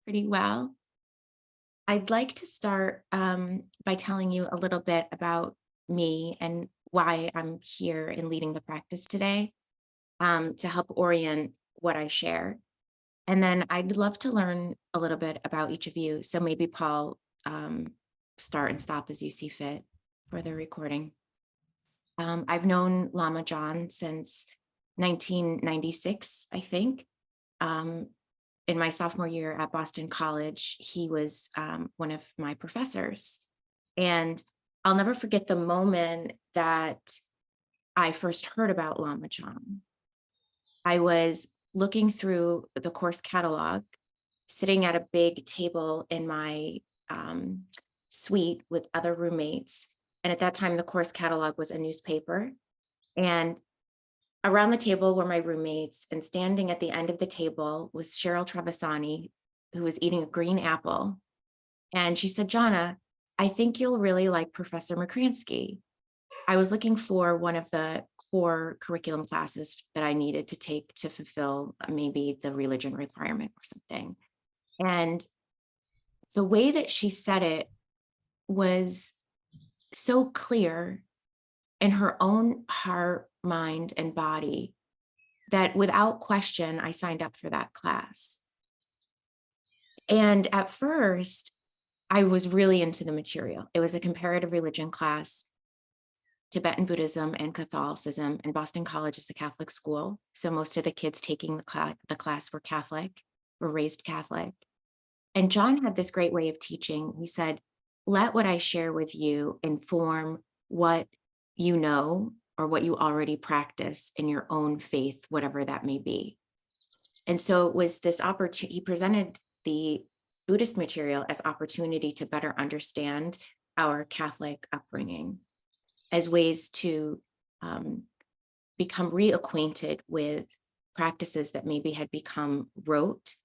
Pretty well. I'd like to start by telling you a little bit about me and why I'm here and leading the practice today to help orient what I share. And then I'd love to learn a little bit about each of you. So maybe Paul, start and stop as you see fit for the recording. I've known Lama John since 1996, I think. Um, in my sophomore year at Boston College, he was one of my professors. And I'll never forget the moment that I first heard about Lama John. I was looking through the course catalog, sitting at a big table in my um, suite with other roommates. And at that time, the course catalog was a newspaper. And around the table were my roommates, and standing at the end of the table was Cheryl Trevisani, who was eating a green apple. And she said, Jona, I think you'll really like Professor McCransky. I was looking for one of the core curriculum classes that I needed to take to fulfill maybe the religion requirement or something. And the way that she said it was so clear in her own heart, mind, and body that without question, I signed up for that class. And at first, I was really into the material. It was a comparative religion class, Tibetan Buddhism and Catholicism, and Boston College is a Catholic school. So most of the kids taking the class were Catholic, were raised Catholic. And John had this great way of teaching. He said, let what I share with you inform what you know or what you already practice in your own faith, whatever that may be. And so it was this opportunity. He presented the Buddhist material as opportunity to better understand our Catholic upbringing, as ways to become reacquainted with practices that maybe had become rote,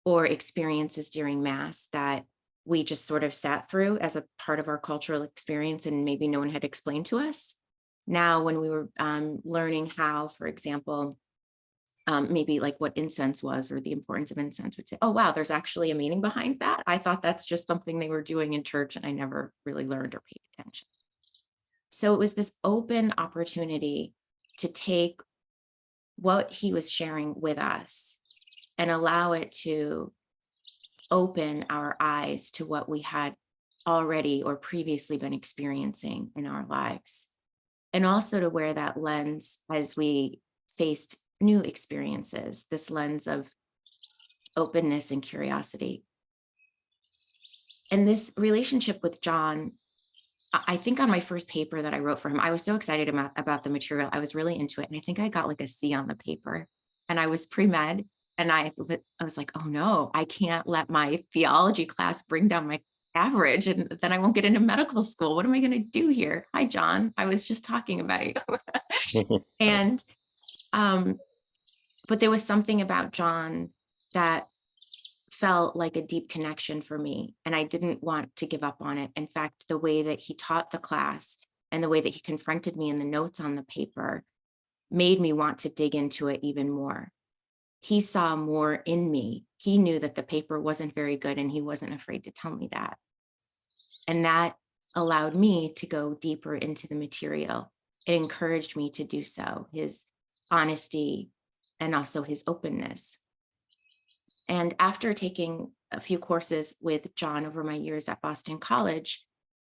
or experiences during Mass that we just sort of sat through as a part of our cultural experience and maybe no one had explained to us. Now, when we were learning how, for example, maybe like what incense was or the importance of incense, would say, oh, wow, there's actually a meaning behind that. I thought that's just something they were doing in church and I never really learned or paid attention. So it was this open opportunity to take what he was sharing with us and allow it to open our eyes to what we had already or previously been experiencing in our lives. And also to wear that lens as we faced new experiences, this lens of openness and curiosity. And this relationship with John, I think on my first paper that I wrote for him, I was so excited about the material. I was really into it. And I think I got like a C on the paper. And I was pre-med. And I was like, oh no, I can't let my theology class bring down my average. And then I won't get into medical school. What am I going to do here? Hi, John. I was just talking about you. And, but there was something about John that felt like a deep connection for me. And I didn't want to give up on it. In fact, the way that he taught the class and the way that he confronted me in the notes on the paper made me want to dig into it even more. He saw more in me. He knew that the paper wasn't very good and he wasn't afraid to tell me that. And that allowed me to go deeper into the material. It encouraged me to do so, his honesty and also his openness. And after taking a few courses with John over my years at Boston College,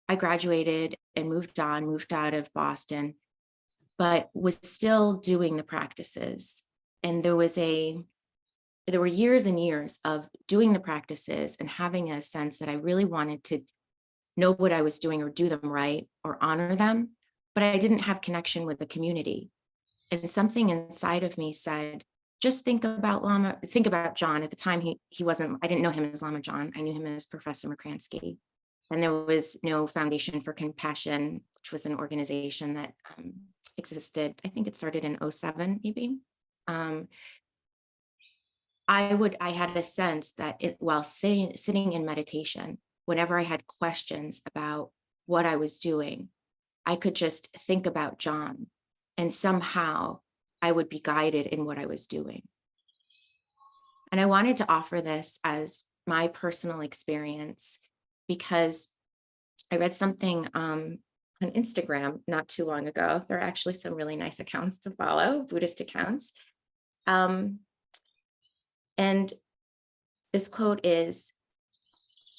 I graduated and moved out of Boston, but was still doing the practices. And there were years and years of doing the practices and having a sense that I really wanted to know what I was doing or do them right or honor them, but I didn't have connection with the community. And something inside of me said, just think about John. At the time, he wasn't, I didn't know him as Lama John. I knew him as Professor McCransky. And there was no Foundation for Compassion, which was an organization that existed. I think it started in 2007, maybe. I had a sense that while sitting in meditation, whenever I had questions about what I was doing, I could just think about John, and somehow I would be guided in what I was doing. And I wanted to offer this as my personal experience because I read something on Instagram not too long ago. There are actually some really nice accounts to follow, Buddhist accounts. Um, and this quote is,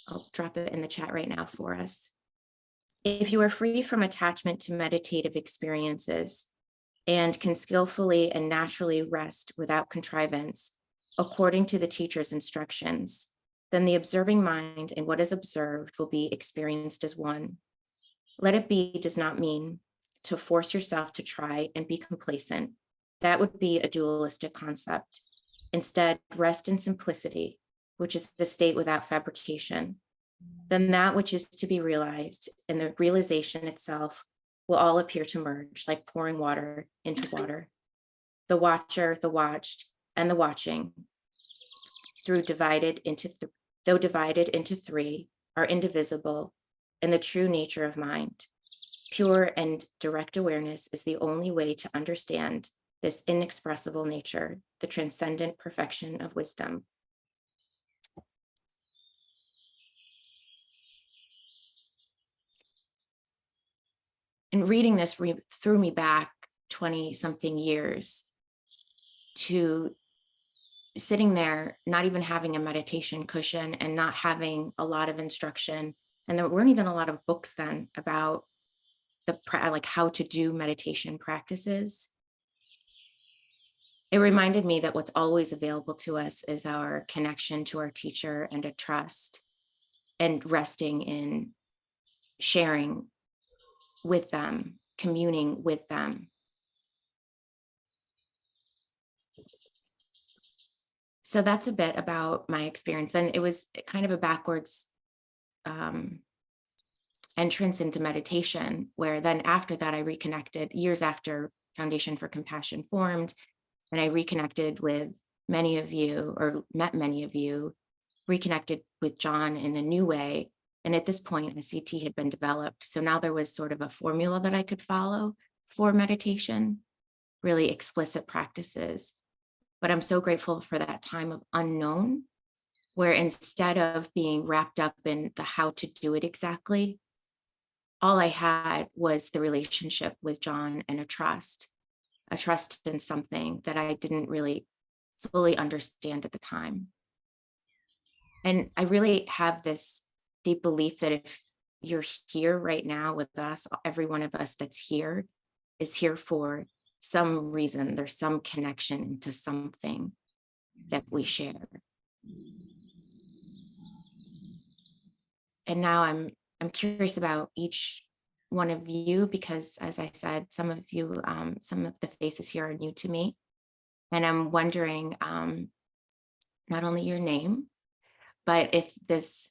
I'll drop it in the chat right now for us. If you are free from attachment to meditative experiences and can skillfully and naturally rest without contrivance, according to the teacher's instructions, then the observing mind and what is observed will be experienced as one. Let it be does not mean to force yourself to try and be complacent. That would be a dualistic concept. Instead, rest in simplicity, which is the state without fabrication. Then that which is to be realized and the realization itself will all appear to merge like pouring water into water. The watcher, the watched, and the watching, though divided into three, are indivisible in the true nature of mind. Pure and direct awareness is the only way to understand this inexpressible nature, the transcendent perfection of wisdom. And reading this threw me back 20 something years to sitting there, not even having a meditation cushion and not having a lot of instruction. And there weren't even a lot of books then about like how to do meditation practices. It reminded me that what's always available to us is our connection to our teacher and a trust and resting in sharing with them, communing with them. So that's a bit about my experience. And it was kind of a backwards entrance into meditation, where then after that, I reconnected years after Foundation for Compassion formed, and I reconnected with many of you, or met many of you, reconnected with John in a new way. And at this point, a CT had been developed. So now there was sort of a formula that I could follow for meditation, really explicit practices. But I'm so grateful for that time of unknown, where instead of being wrapped up in the how to do it exactly, all I had was the relationship with John and a trust in something that I didn't really fully understand at the time. And I really have this deep belief that if you're here right now with us, every one of us that's here is here for some reason. There's some connection to something that we share. And now I'm curious about each one of you, because as I said, some of you, some of the faces here are new to me. And I'm wondering not only your name, but if this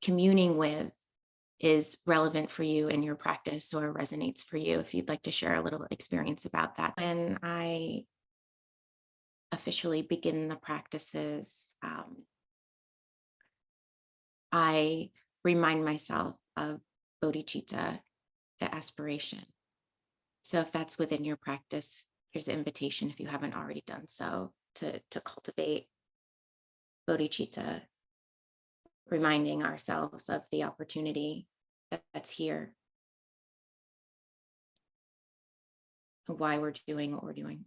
communing with is relevant for you in your practice or resonates for you, if you'd like to share a little experience about that. When I officially begin the practices, I remind myself of bodhicitta, the aspiration. So if that's within your practice, here's the invitation, if you haven't already done so, to cultivate bodhicitta, reminding ourselves of the opportunity that's here, and why we're doing what we're doing.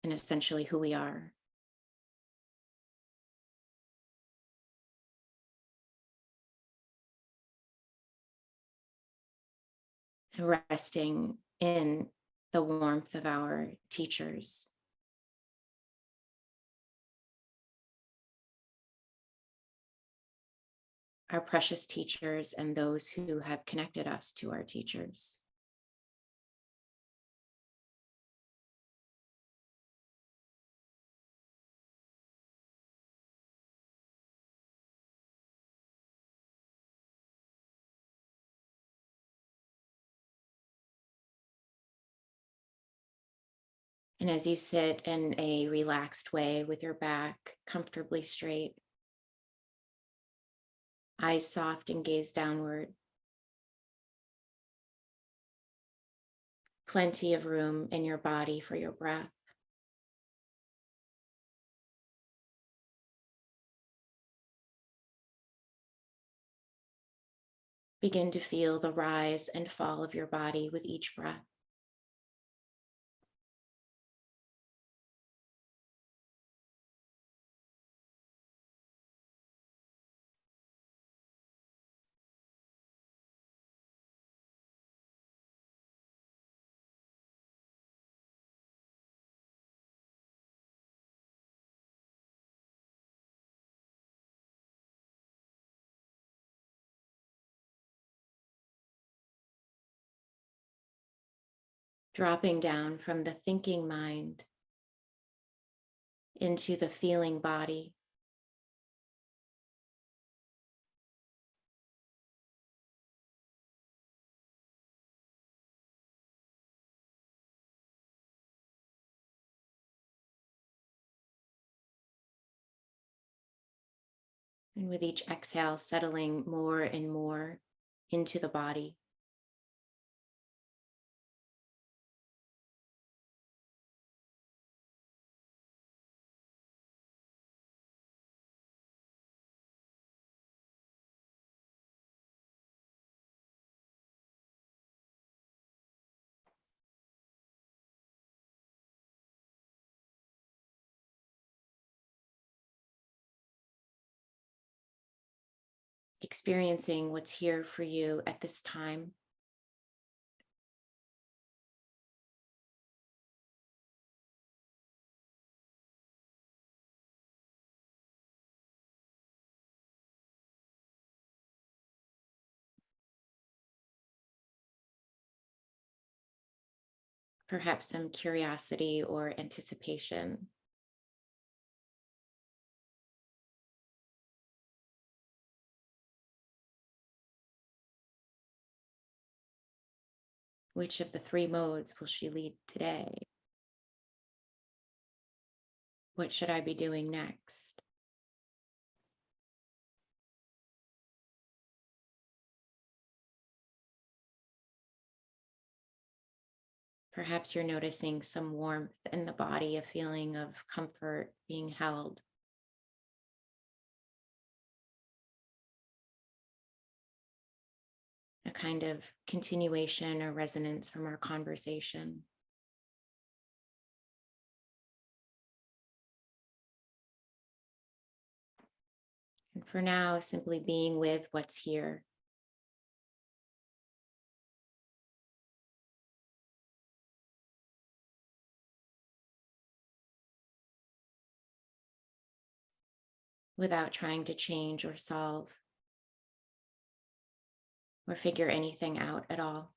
And essentially who we are. Resting in the warmth of our teachers. Our precious teachers and those who have connected us to our teachers. And as you sit in a relaxed way with your back comfortably straight, eyes soft and gaze downward, plenty of room in your body for your breath. Begin to feel the rise and fall of your body with each breath. Dropping down from the thinking mind into the feeling body. And with each exhale, settling more and more into the body. Experiencing what's here for you at this time. Perhaps some curiosity or anticipation. Which of the three modes will she lead today? What should I be doing next? Perhaps you're noticing some warmth in the body, a feeling of comfort being held. A kind of continuation or resonance from our conversation. And for now, simply being with what's here. Without trying to change or solve or figure anything out at all.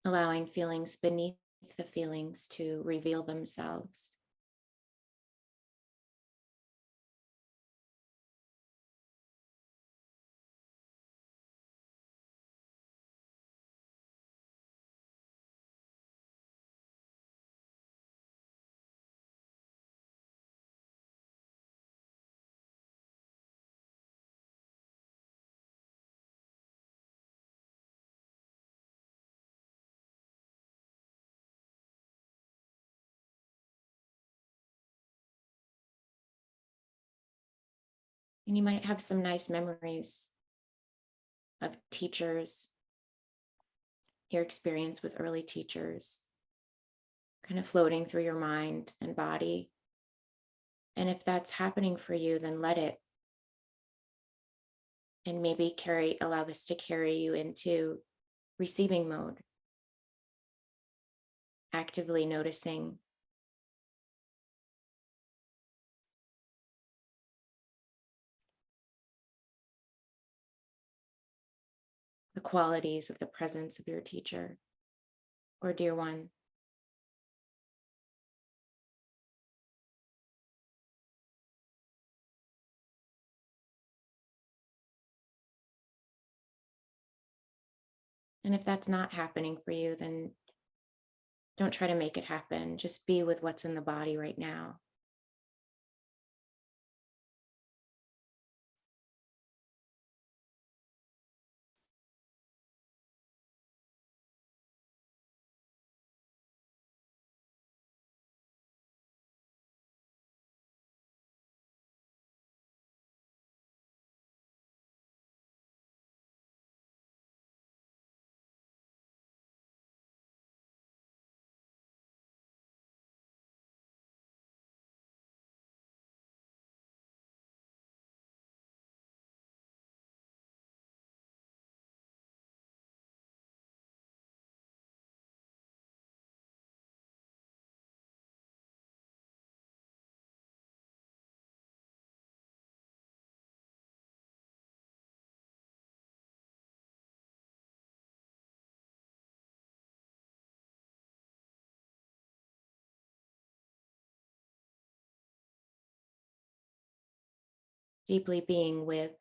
Allowing feelings beneath the feelings to reveal themselves. And you might have some nice memories of teachers, your experience with early teachers, kind of floating through your mind and body. And if that's happening for you, then let it. And maybe allow this to carry you into receiving mode, actively noticing qualities of the presence of your teacher or dear one. And if that's not happening for you, then don't try to make it happen. Just be with what's in the body right now. Deeply being with.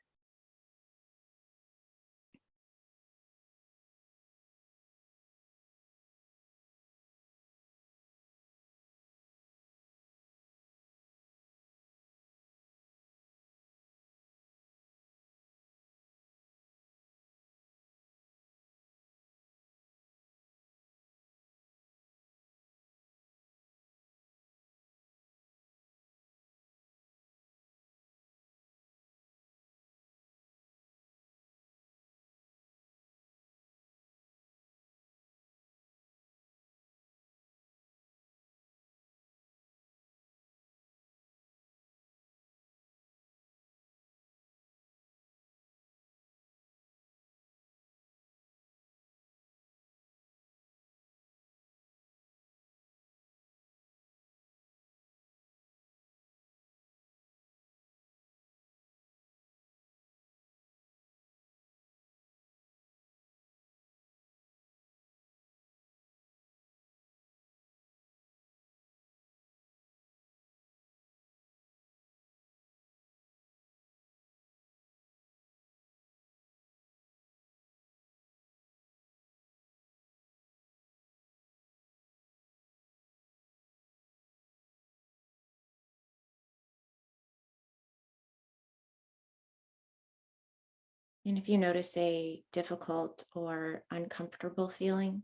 And if you notice a difficult or uncomfortable feeling,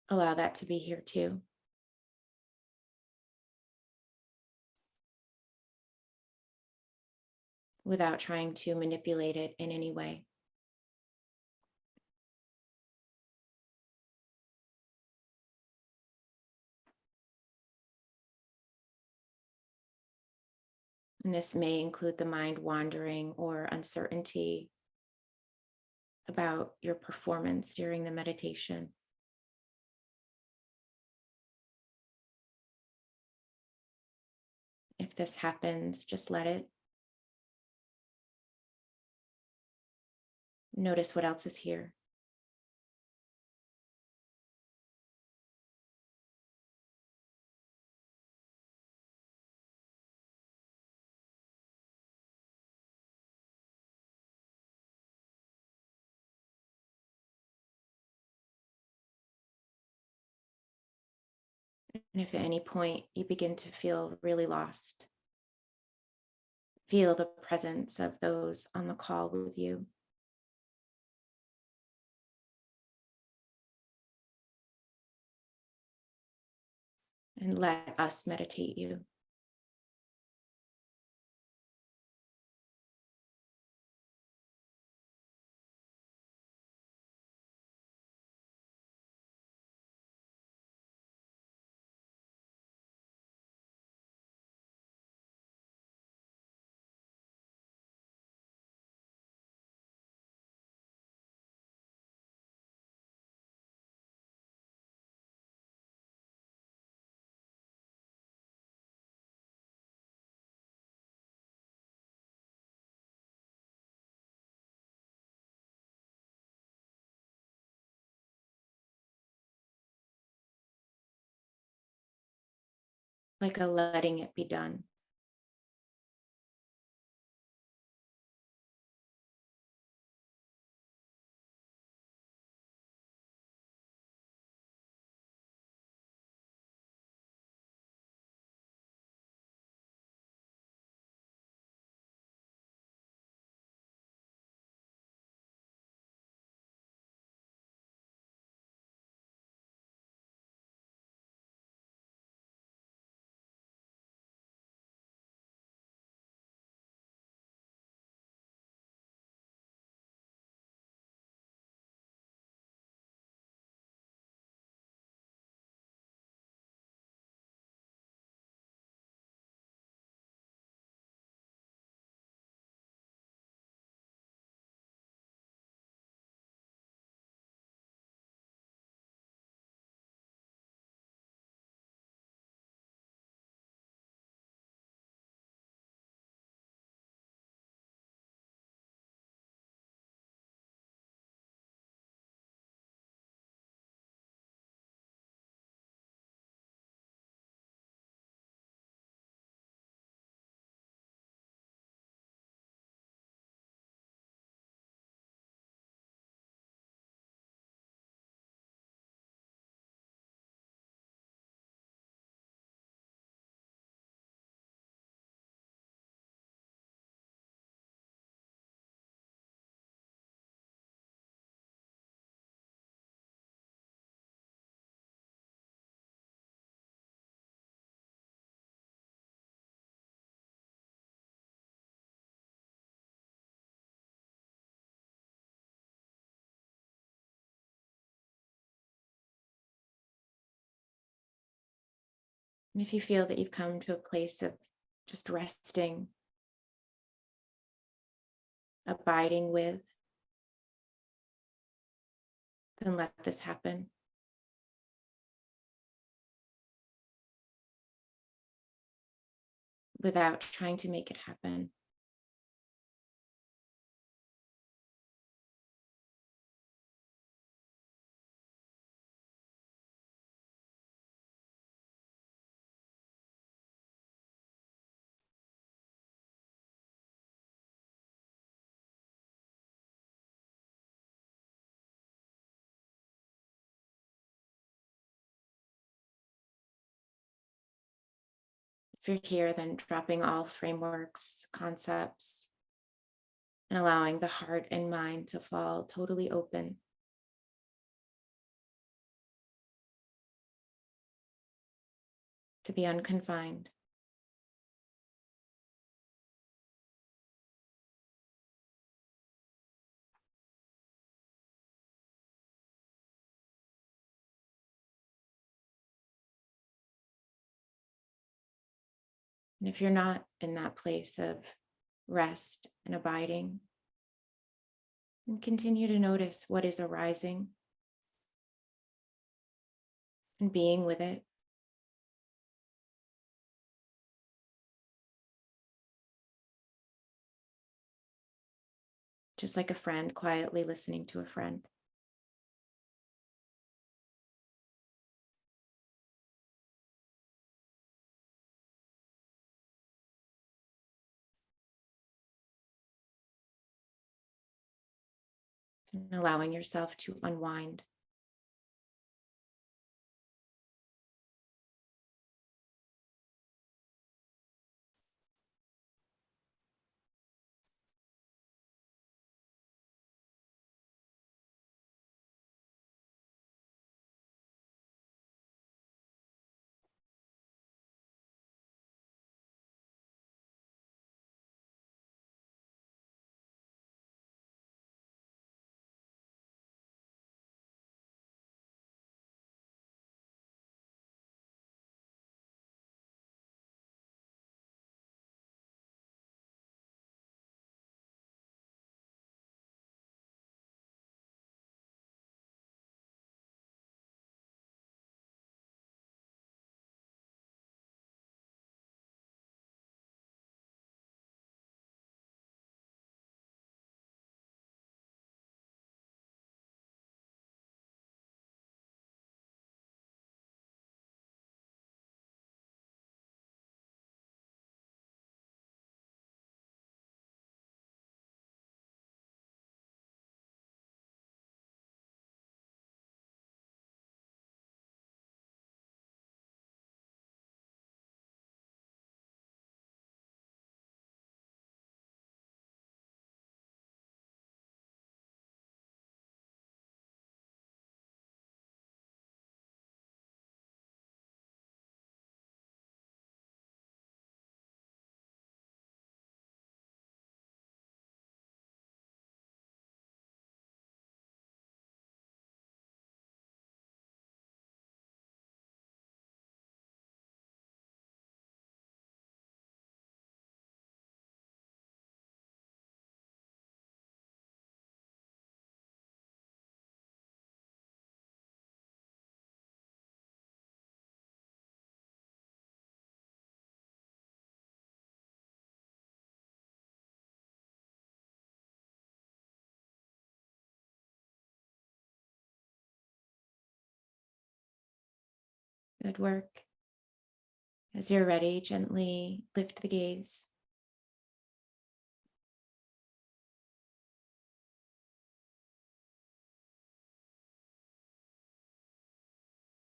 allow that to be here too, without trying to manipulate it in any way. And this may include the mind wandering or uncertainty about your performance during the meditation. If this happens, just let it. Notice what else is here. And if at any point you begin to feel really lost, feel the presence of those on the call with you. And let us meditate you. like a letting it be done. And if you feel that you've come to a place of just resting, abiding with, then let this happen. Without trying to make it happen. If you're here, then dropping all frameworks, concepts, and allowing the heart and mind to fall totally open. To be unconfined. And if you're not in that place of rest and abiding, and continue to notice what is arising and being with it. Just like a friend quietly listening to a friend. And allowing yourself to unwind. Good work. As you're ready, gently lift the gaze.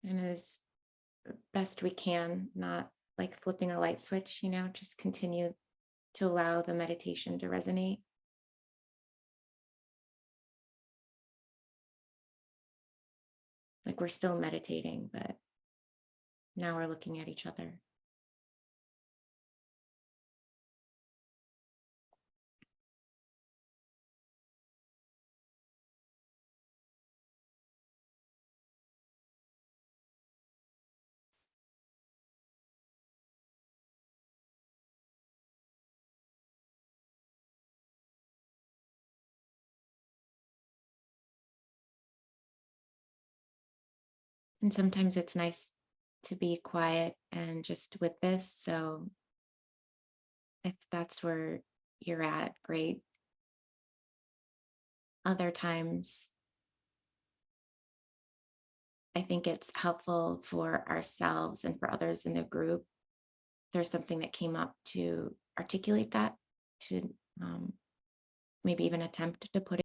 And as best we can, not like flipping a light switch, just continue to allow the meditation to resonate. Like we're still meditating, but now we're looking at each other. And sometimes it's nice to be quiet and just with this. So if that's where you're at, great. Other times, I think it's helpful for ourselves and for others in the group. There's something that came up to articulate that, to maybe even attempt to put